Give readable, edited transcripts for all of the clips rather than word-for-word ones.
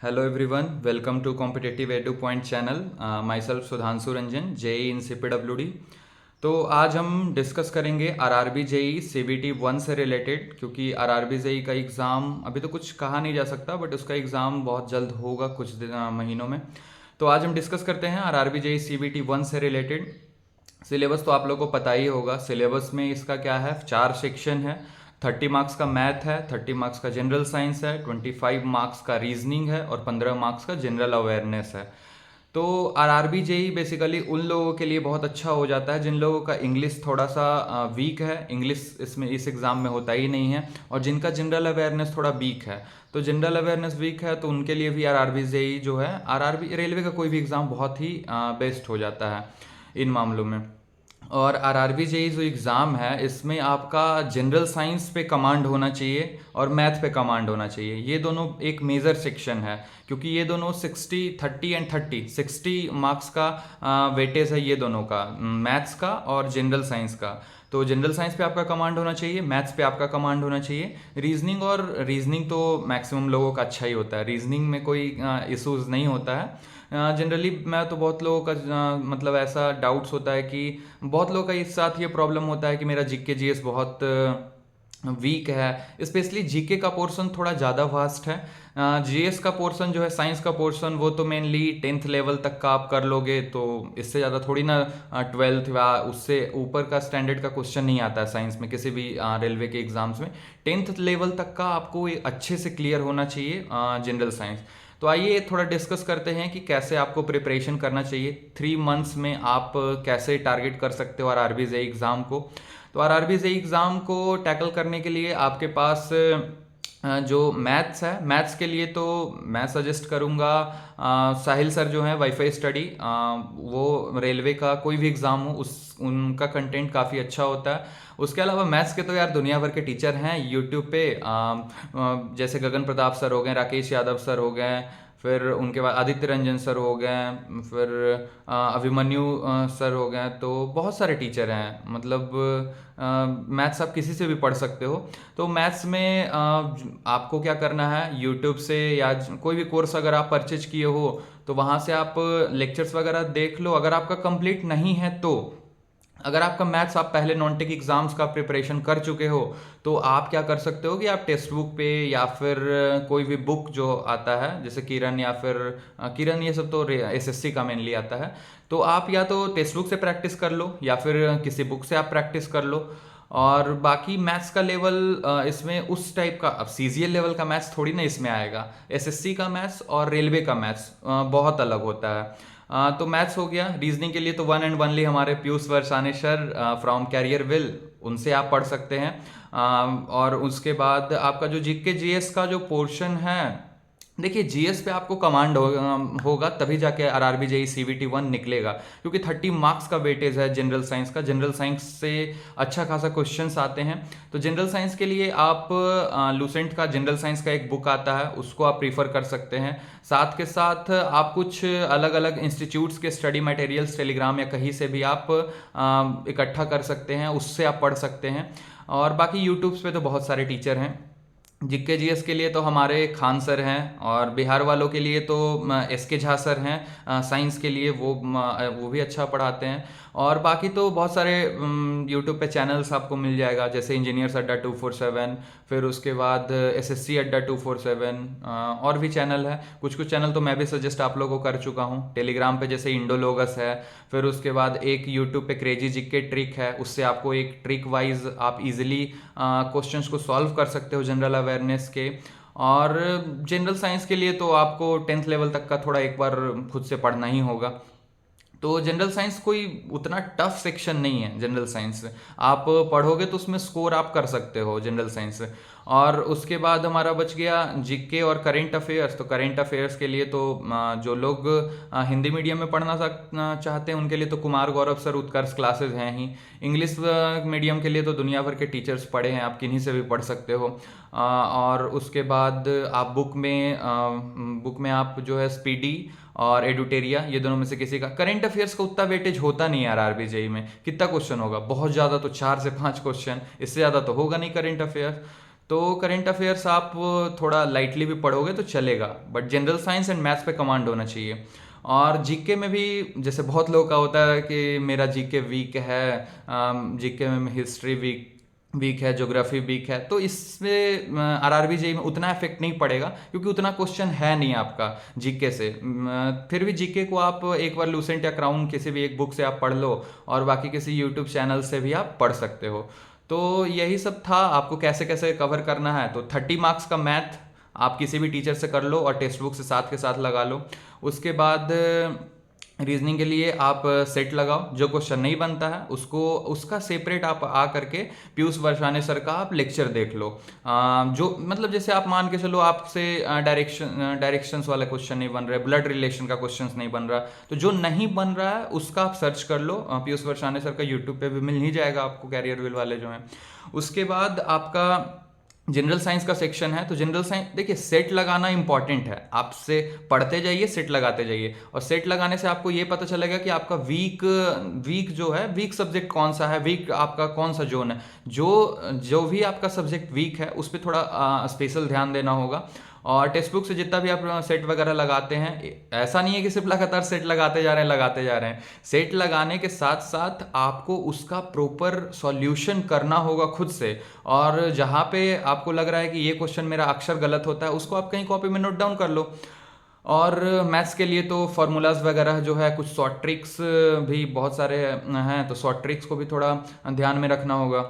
Hello everyone, welcome to Competitive Edu Point channel. Myself Sudhanshu Ranjan, JE in CPWD। तो आज हम discuss करेंगे RRB JE CBT 1 से related, क्योंकि आरआरबी जेई का एग्ज़ाम अभी तो कुछ कहा नहीं जा सकता, बट उसका एग्ज़ाम बहुत जल्द होगा कुछ महीनों में। तो आज हम डिस्कस करते हैं आरआरबी जेई सीबीटी 1 से रिलेटेड। सिलेबस तो आप लोगों को पता ही होगा। सिलेबस में इसका क्या है, 4 सेक्शन है। 30 मार्क्स का मैथ है, 30 मार्क्स का जनरल साइंस है, 25 मार्क्स का रीजनिंग है और 15 मार्क्स का जनरल अवेयरनेस है। तो आरआरबी जेई बेसिकली उन लोगों के लिए बहुत अच्छा हो जाता है जिन लोगों का इंग्लिश थोड़ा सा वीक है। इंग्लिश इसमें इस एग्ज़ाम में होता ही नहीं है, और जिनका जनरल अवेयरनेस थोड़ा वीक है। तो जनरल अवेयरनेस वीक है तो उनके लिए भी आरआरबी जेई जो है, आरआरबी रेलवे का कोई भी एग्ज़ाम बहुत ही बेस्ट हो जाता है इन मामलों में। और आरआरबी जेई जो एग्ज़ाम है, इसमें आपका जनरल साइंस पे कमांड होना चाहिए और मैथ पे कमांड होना चाहिए। ये दोनों एक मेजर सेक्शन है, क्योंकि ये दोनों 60 मार्क्स का वेटेज है ये दोनों का, मैथ्स का और जनरल साइंस का। तो जनरल साइंस पे आपका कमांड होना चाहिए, मैथ्स पे आपका कमांड होना चाहिए। रीजनिंग तो मैक्सिमम लोगों का अच्छा ही होता है, रीजनिंग में कोई इश्यूज नहीं होता है। जनरली मैं तो बहुत लोगों का मतलब ऐसा डाउट्स होता है कि बहुत लोगों का इस साथ ये प्रॉब्लम होता है कि मेरा जीके जीएस बहुत वीक है। स्पेशली जीके का पोर्शन थोड़ा ज़्यादा वास्ट है। जीएस का पोर्शन जो है, साइंस का पोर्शन, वो तो मेनली 10th लेवल तक का आप कर लोगे, तो इससे ज़्यादा थोड़ी ना 12th या उससे ऊपर का स्टैंडर्ड का क्वेश्चन नहीं आता है साइंस में किसी भी रेलवे के एग्जाम्स में। 10th लेवल तक का आपको अच्छे से क्लियर होना चाहिए जनरल साइंस। तो आइए थोड़ा डिस्कस करते हैं कि कैसे आपको प्रिपरेशन करना चाहिए। 3 मंथ्स में आप कैसे टारगेट कर सकते हो आरआरबी जेई एग्ज़ाम को। तो आरआरबी जेई एग्ज़ाम को टैकल करने के लिए आपके पास जो मैथ्स है, मैथ्स के लिए तो मैं सजेस्ट करूँगा साहिल सर जो है वाईफाई स्टडी। वो रेलवे का कोई भी एग्ज़ाम हो उस उनका कंटेंट काफ़ी अच्छा होता है। उसके अलावा मैथ्स के तो यार दुनिया भर के टीचर हैं यूट्यूब पे, जैसे गगन प्रताप सर हो गए, राकेश यादव सर हो गए, फिर उनके बाद आदित्य रंजन सर हो गए, फिर अभिमन्यु सर हो गए। तो बहुत सारे टीचर हैं, मतलब मैथ्स आप किसी से भी पढ़ सकते हो। तो मैथ्स में आपको क्या करना है, यूट्यूब से या कोई भी कोर्स अगर आप परचेज किए हो तो वहाँ से आप लेक्चर्स वगैरह देख लो। अगर आपका कंप्लीट नहीं है तो, अगर आपका मैथ्स आप पहले नॉन टेक एग्जाम्स का प्रिपरेशन कर चुके हो, तो आप क्या कर सकते हो कि आप टेक्स्ट बुक पे या फिर कोई भी बुक जो आता है जैसे किरण या फिर किरण, ये सब तो एसएससी का मेनली आता है। तो आप या तो टेक्स्ट बुक से प्रैक्टिस कर लो या फिर किसी बुक से आप प्रैक्टिस कर लो। और बाकी मैथ्स का लेवल इसमें उस टाइप का, अब सीजीएल लेवल का मैथ्स थोड़ी ना इसमें आएगा। एसएससी का मैथ्स और रेलवे का मैथ्स बहुत अलग होता है। तो मैथ्स हो गया। रीजनिंग के लिए तो वन एंड वनली हमारे पीयूष वर्षाने सर फ्रॉम कैरियर विल, उनसे आप पढ़ सकते हैं। और उसके बाद आपका जो जीके जीएस का जो पोर्शन है, देखिए जीएस पे आपको कमांड होगा तभी जाके आरआरबी जेई सीबीटी 1 निकलेगा, क्योंकि 30 मार्क्स का वेटेज है जनरल साइंस का। जनरल साइंस से अच्छा खासा क्वेश्चंस आते हैं। तो जनरल साइंस के लिए आप लूसेंट का जनरल साइंस का एक बुक आता है, उसको आप प्रीफर कर सकते हैं। साथ के साथ आप कुछ अलग अलग इंस्टीट्यूट्स के स्टडी मटेरियल्स टेलीग्राम या कहीं से भी आप इकट्ठा कर सकते हैं, उससे आप पढ़ सकते हैं। और बाकी यूट्यूब्स पे तो बहुत सारे टीचर हैं। जीके जीएस के लिए तो हमारे खान सर हैं, और बिहार वालों के लिए तो एस के झा सर हैं। साइंस के लिए वो भी अच्छा पढ़ाते हैं। और बाकी तो बहुत सारे यूट्यूब पे चैनल्स आपको मिल जाएगा, जैसे इंजीनियर्स अड्डा 247, फिर उसके बाद एसएससी अड्डा 247, और भी चैनल है। कुछ कुछ चैनल तो मैं भी सजेस्ट आप लोगों को कर चुका हूँ। टेलीग्राम पे जैसे इंडोलोगस है, फिर उसके बाद एक यूट्यूब पे क्रेजी जीके ट्रिक है, उससे आपको एक ट्रिक वाइज आप इजीली क्वेश्चंस को सॉल्व कर सकते हो जनरल अवेयरनेस के। और जनरल साइंस के लिए तो आपको 10th लेवल तक का थोड़ा एक बार खुद से पढ़ना ही होगा। तो जनरल साइंस कोई उतना टफ सेक्शन नहीं है। जनरल साइंस आप पढ़ोगे तो उसमें स्कोर आप कर सकते हो जनरल साइंस। और उसके बाद हमारा बच गया जीके और करेंट अफेयर्स। तो करेंट अफेयर्स के लिए तो जो लोग हिंदी मीडियम में पढ़ना चाहते हैं उनके लिए तो कुमार गौरव सर उत्कर्ष क्लासेस हैं ही। इंग्लिश मीडियम के लिए तो दुनिया भर के टीचर्स पढ़े हैं, आप किन्हीं से भी पढ़ सकते हो। और उसके बाद आप बुक में आप जो है स्पीडी और एडुटेरिया, ये दोनों में से किसी का। करंट अफेयर्स का उतना वेटेज होता नहीं है आरआरबी जेई में। कितना क्वेश्चन होगा, बहुत ज़्यादा तो 4 से 5 क्वेश्चन, इससे ज़्यादा तो होगा नहीं करंट अफेयर्स। तो करंट अफेयर्स आप थोड़ा लाइटली भी पढ़ोगे तो चलेगा, but general science and maths पे कमांड होना चाहिए। और जीके में भी जैसे बहुत लोगों का होता है कि मेरा जीके वीक है, जीके में हिस्ट्री वीक है, ज्योग्राफी वीक है, तो इसमें आरआरबी जेई में उतना इफेक्ट नहीं पड़ेगा क्योंकि उतना क्वेश्चन है नहीं आपका जीके से। फिर भी जीके को आप एक बार लूसेंट या क्राउन किसी भी एक बुक से आप पढ़ लो और बाकी किसी यूट्यूब चैनल से भी आप पढ़ सकते हो। तो यही सब था, आपको कैसे कैसे कवर करना है। तो 30 मार्क्स का मैथ आप किसी भी टीचर से कर लो और टेक्स्ट बुक से साथ के साथ लगा लो। उसके बाद रीजनिंग के लिए आप सेट लगाओ, जो क्वेश्चन नहीं बनता है उसको उसका सेपरेट आप आ करके पीयूष वर्षाने सर का आप लेक्चर देख लो। जो मतलब जैसे आप मान के चलो आपसे डायरेक्शंस वाला क्वेश्चन नहीं बन रहा है, ब्लड रिलेशन का क्वेश्चन नहीं बन रहा, तो जो नहीं बन रहा है उसका आप सर्च कर लो। पीयूष वर्षाने सर का यूट्यूब पे भी मिल ही जाएगा आपको, कैरियर विल वाले जो हैं। उसके बाद आपका जनरल साइंस का सेक्शन है। तो जनरल साइंस देखिए, सेट लगाना इंपॉर्टेंट है, आपसे पढ़ते जाइए, सेट लगाते जाइए, और सेट लगाने से आपको ये पता चलेगा कि आपका वीक जो है, वीक सब्जेक्ट कौन सा है, वीक आपका कौन सा जोन है। जो भी आपका सब्जेक्ट वीक है उस पर थोड़ा स्पेशल ध्यान देना होगा। और टेक्स्ट बुक से जितना भी आप सेट वगैरह लगाते हैं, ऐसा नहीं है कि सिर्फ लगातार सेट लगाते जा रहे हैं। सेट लगाने के साथ साथ आपको उसका प्रॉपर सॉल्यूशन करना होगा खुद से। और जहाँ पे आपको लग रहा है कि ये क्वेश्चन मेरा अक्षर गलत होता है, उसको आप कहीं कॉपी में नोट डाउन कर लो। और मैथ्स के लिए तो फार्मूलाज वगैरह जो है, कुछ शॉर्ट ट्रिक्स भी बहुत सारे हैं, तो शॉर्ट ट्रिक्स को भी थोड़ा ध्यान में रखना होगा।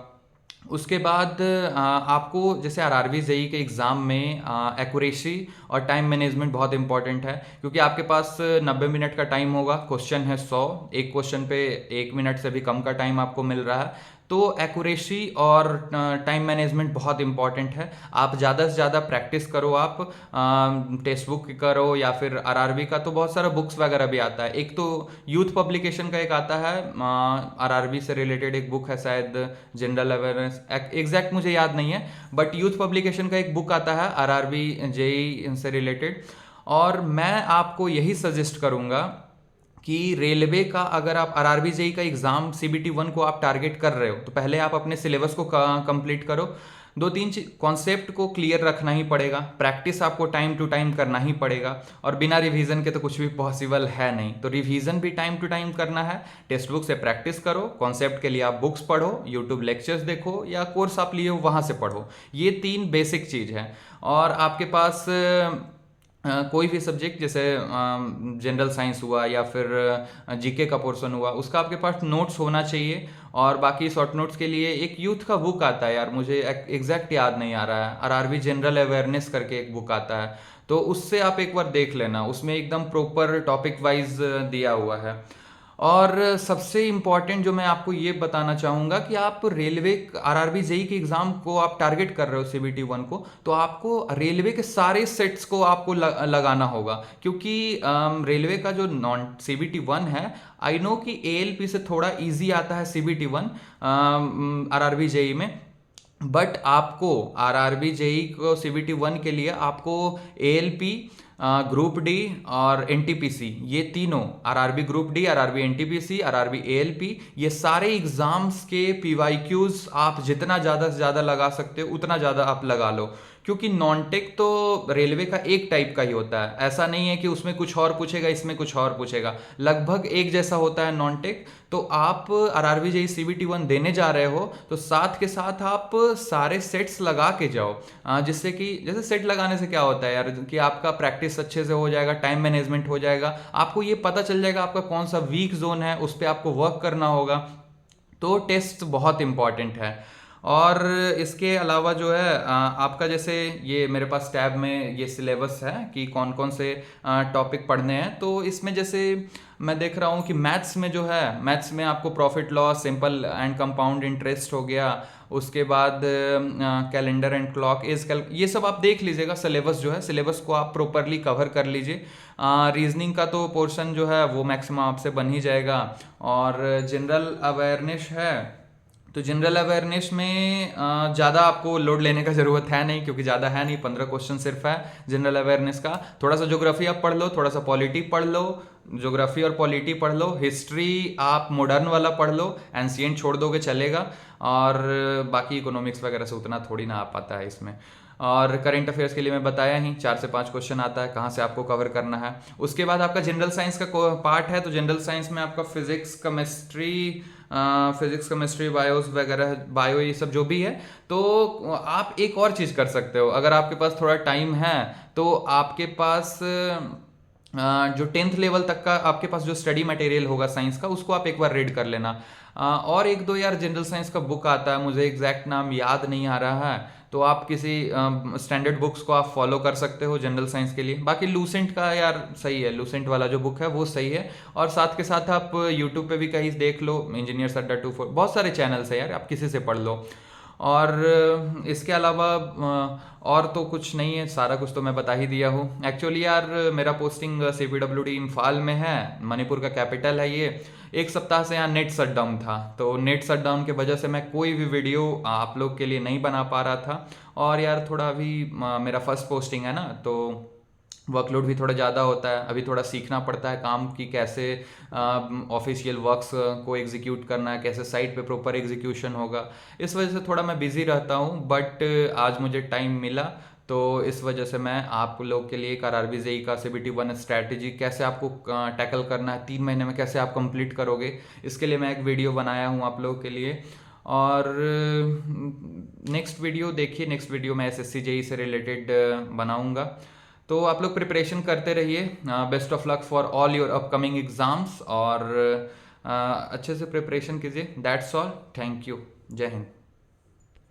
उसके बाद आपको जैसे आरआरबी जेई के एग्ज़ाम में एक्यूरेसी और टाइम मैनेजमेंट बहुत इंपॉर्टेंट है, क्योंकि आपके पास 90 मिनट का टाइम होगा, क्वेश्चन है 100, एक क्वेश्चन पे 1 मिनट से भी कम का टाइम आपको मिल रहा है। तो एक्यूरेसी और टाइम मैनेजमेंट बहुत इंपॉर्टेंट है। आप ज़्यादा से ज़्यादा प्रैक्टिस करो, आप टेक्स्ट बुक करो या फिर आरआरबी का तो बहुत सारा बुक्स वगैरह भी आता है। एक तो यूथ पब्लिकेशन का एक आता है, आरआरबी से रिलेटेड एक बुक है शायद, जनरल अवेयरनेस, एग्जैक्ट मुझे याद नहीं है, बट यूथ पब्लिकेशन का एक बुक आता है आरआरबी जेई से रिलेटेड। और मैं आपको यही सजेस्ट करूँगा कि रेलवे का अगर आप आरआरबी जेई का एग्जाम सीबीटी 1 को आप टारगेट कर रहे हो, तो पहले आप अपने सिलेबस को कंप्लीट करो। 2-3 कॉन्सेप्ट को क्लियर रखना ही पड़ेगा, प्रैक्टिस आपको टाइम टू टाइम करना ही पड़ेगा, और बिना रिवीजन के तो कुछ भी पॉसिबल है नहीं। तो रिवीजन भी टाइम टू टाइम करना है, टेक्स्ट बुक से प्रैक्टिस करो, कॉन्सेप्ट के लिए आप बुक्स पढ़ो, यूट्यूब लेक्चर्स देखो या कोर्स आप लिए हो वहाँ से पढ़ो। ये 3 बेसिक चीज़ है। और आपके पास कोई भी सब्जेक्ट जैसे जनरल साइंस हुआ या फिर जीके का पोर्शन हुआ, उसका आपके पास नोट्स होना चाहिए। और बाकी शॉर्ट नोट्स के लिए एक यूथ का बुक आता है यार, मुझे एग्जैक्ट याद नहीं आ रहा है, आरआरबी जनरल अवेयरनेस करके एक बुक आता है, तो उससे आप एक बार देख लेना, उसमें एकदम प्रॉपर टॉपिक वाइज दिया हुआ है। और सबसे इम्पॉर्टेंट जो मैं आपको ये बताना चाहूँगा कि आप रेलवे आरआरबी जेई के एग्ज़ाम को आप टारगेट कर रहे हो सीबीटी 1 को, तो आपको रेलवे के सारे सेट्स को आपको लगाना होगा, क्योंकि रेलवे का जो नॉन सीबीटी 1 है, आई नो कि एएलपी से थोड़ा इजी आता है सीबीटी 1 आरआरबी जेई में, बट आपको आरआरबी जेई को सीबीटी 1 के लिए आपको एएलपी, ग्रुप डी और एनटीपीसी, ये तीनों RRB group D, RRB NTPC, RRB ALP, ये सारे एग्जाम्स के पीवाईक्यूज आप जितना ज़्यादा से ज़्यादा लगा सकते हो उतना ज़्यादा आप लगा लो। क्योंकि नॉन टेक तो रेलवे का एक टाइप का ही होता है, ऐसा नहीं है कि उसमें कुछ और पूछेगा इसमें कुछ और पूछेगा, लगभग एक जैसा होता है नॉन टेक। तो आप आरआरबी जेई सीबीटी 1 देने जा रहे हो तो साथ के साथ आप सारे सेट्स लगा के जाओ, जिससे कि जैसे सेट लगाने से क्या होता है यार कि आपका प्रैक्टिस अच्छे से हो जाएगा, टाइम मैनेजमेंट हो जाएगा, आपको ये पता चल जाएगा आपका कौन सा वीक जोन है, उस पर आपको वर्क करना होगा। तो टेस्ट बहुत इंपॉर्टेंट है। और इसके अलावा जो है आपका जैसे ये मेरे पास टैब में ये सिलेबस है कि कौन कौन से टॉपिक पढ़ने हैं, तो इसमें जैसे मैं देख रहा हूँ कि मैथ्स में जो है, मैथ्स में आपको profit loss, simple and compound interest हो गया, उसके बाद कैलेंडर एंड क्लॉक एज ये सब आप देख लीजिएगा। सिलेबस जो है, सिलेबस को आप प्रॉपरली कवर कर लीजिए। रीजनिंग का तो पोर्शन जो है वो मैक्सिमम आपसे बन ही जाएगा। और जनरल अवेयरनेस है तो जनरल अवेयरनेस में ज़्यादा आपको लोड लेने का ज़रूरत है नहीं, क्योंकि ज़्यादा है नहीं, 15 क्वेश्चन सिर्फ है जनरल अवेयरनेस का। थोड़ा सा ज्योग्राफी आप पढ़ लो, थोड़ा सा पॉलिटी पढ़ लो, ज्योग्राफी और पॉलिटी पढ़ लो, हिस्ट्री आप मॉडर्न वाला पढ़ लो, एंशिएंट छोड़ दोगे चलेगा, और बाकी इकोनॉमिक्स वगैरह से उतना थोड़ी ना आ पाता है इसमें। और करंट अफेयर्स के लिए मैं बताया ही 4 से 5 क्वेश्चन आता है, कहाँ से आपको कवर करना है। उसके बाद आपका जनरल साइंस का पार्ट है, तो जनरल साइंस में आपका फिजिक्स केमिस्ट्री बायोस वगैरह, बायो ये सब जो भी है। तो आप एक और चीज़ कर सकते हो, अगर आपके पास थोड़ा टाइम है तो आपके पास जो 10th लेवल तक का आपके पास जो स्टडी मटेरियल होगा साइंस का, उसको आप एक बार रीड कर लेना। और एक दो यार जनरल साइंस का बुक आता है, मुझे एग्जैक्ट नाम याद नहीं आ रहा है, तो आप किसी स्टैंडर्ड बुक्स को आप फॉलो कर सकते हो जनरल साइंस के लिए। बाकी लूसेंट का यार सही है, लूसेंट वाला जो बुक है वो सही है। और साथ के साथ आप यूट्यूब पे भी कहीं देख लो, इंजीनियर्स अड्डा 24, बहुत सारे चैनल्स है यार, आप किसी से पढ़ लो। और इसके अलावा और तो कुछ नहीं है, सारा कुछ तो मैं बता ही दिया हूँ। एक्चुअली यार मेरा पोस्टिंग CPWD इम्फाल में है, मणिपुर का कैपिटल है ये। एक सप्ताह से यहाँ नेट शटडाउन था, तो नेट शटडाउन की वजह से मैं कोई भी वीडियो आप लोग के लिए नहीं बना पा रहा था। और यार थोड़ा अभी मेरा फर्स्ट पोस्टिंग है ना, तो वर्कलोड भी थोड़ा ज़्यादा होता है, अभी थोड़ा सीखना पड़ता है काम की, कैसे ऑफिशियल वर्क्स को एग्जीक्यूट करना है, कैसे साइट पे प्रॉपर एग्जीक्यूशन होगा। इस वजह से थोड़ा मैं बिजी रहता हूँ, बट आज मुझे टाइम मिला, तो इस वजह से मैं आप लोग के लिए एक RRB JEE का CBT 1 स्ट्रैटेजी कैसे आपको टैकल करना है, 3 महीने में कैसे आप कंप्लीट करोगे, इसके लिए मैं एक वीडियो बनाया हूँ आप लोगों के लिए। और नेक्स्ट वीडियो देखिए, नेक्स्ट वीडियो मैं SSC JEE से रिलेटेड बनाऊंगा। तो आप लोग प्रिपरेशन करते रहिए, best of luck for all your upcoming exams, और अच्छे से प्रिपरेशन कीजिए। दैट्स ऑल, थैंक यू, जय हिंद।